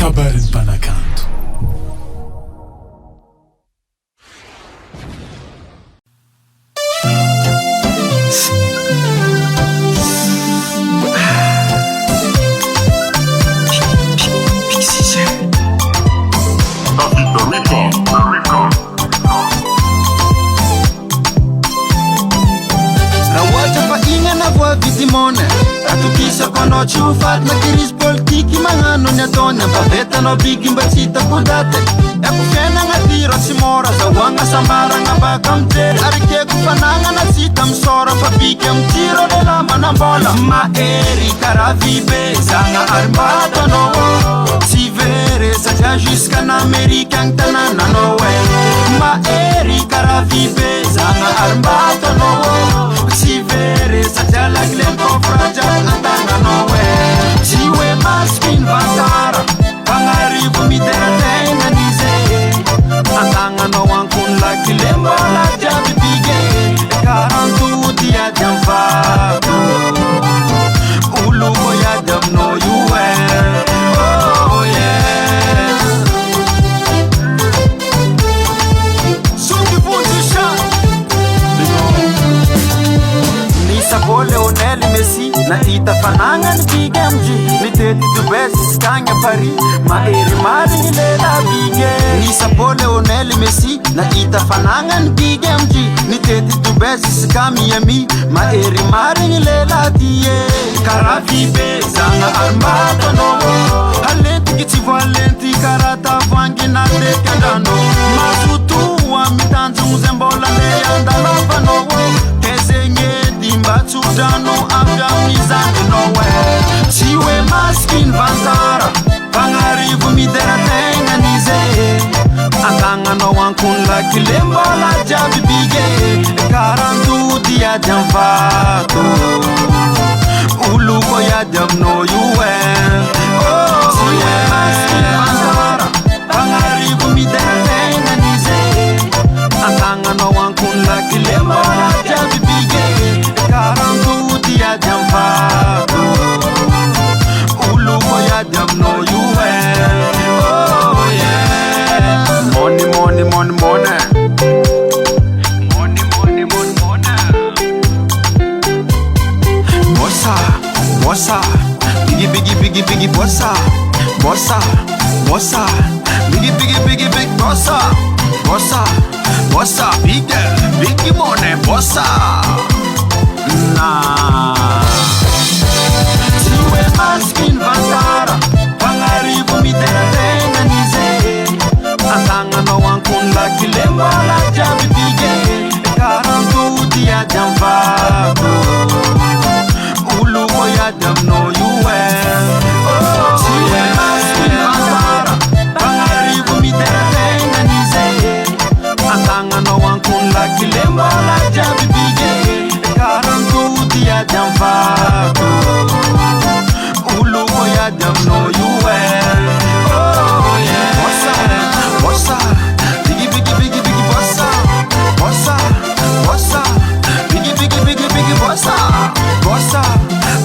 Kabarin Panakanto. Atukisa kono chufat na kiris politiki mangano nyatone Paveta no bigi mbachita kudate Ya kufena nga tiro simora Zawanga sambara nga baka mtere Arike kufananga na sita msora Fabike mtiro de lama na mbola Maeri karavibe Zanga armbato no Si vere saja jusqu'à n'Amérique Angtanana no Maeri karavibe Zanga armbato no Si vere saja la glempo fragile Antana no Siwe maskin vantara Pangaribu mitera tenga nize Antanga no wankun la kilembo la jabi bige Karantu dia jamfatu Ulugo ya jam no yuwe Oh yeah Sungi position Nisa pole oneli Messi Na ita fananga ni bige mji Ni teti tubesi skanya pari Maeri mari ni lela bige Nisa pole oneli Messi Na ita fananga ni bige mji Ni teti tubesi skami yami Maeri mari ni lela diye Karavibe zanga armata no Halenti kiti valenti karata vangi na dekandano Masutu wa mitanzu mzembola leyanda lava no Tezenye dimba tsudano Afghanizan nowhere Siwe maskin vantara Pangarivu midera tenga nize Antanga no wankun la kilembo la jabi bige Karantu dia jamfatu Uluko ya jam no yuwe Oh siwe maskin vantara Pangarivu midera tenga nize Antanga no wankun la kilembo la jabi bige Karantu dia jamfatu Uluko ya jam no yuwe Oh yeah Money, money, money, money Money, money, money, money Bossa, bossa Biggie, biggie, biggie, biggie, bossa Bossa, bossa Biggie, biggie, biggie, big bossa Bossa, bossa Biggie money, bossa Nah Siwe maskin vantara Pangaribu mitera tenga nize Antanga no wankun la kilembo la jabi bige Karantu dia jamfatu Uluko ya jam no yuwe Siwe maskin vantara Pangaribu mitera tenga nize Antanga no wankun la kilembo la jabi bige Karantu dia jamfatu Uluko ya jam no yuwe Oh yeah Bossa, bossa Biggie, biggie, biggie, biggie bossa Bossa, bossa Biggie, biggie, biggie, biggie bossa Bossa,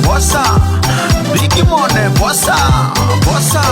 bossa Biggie money bossa Bossa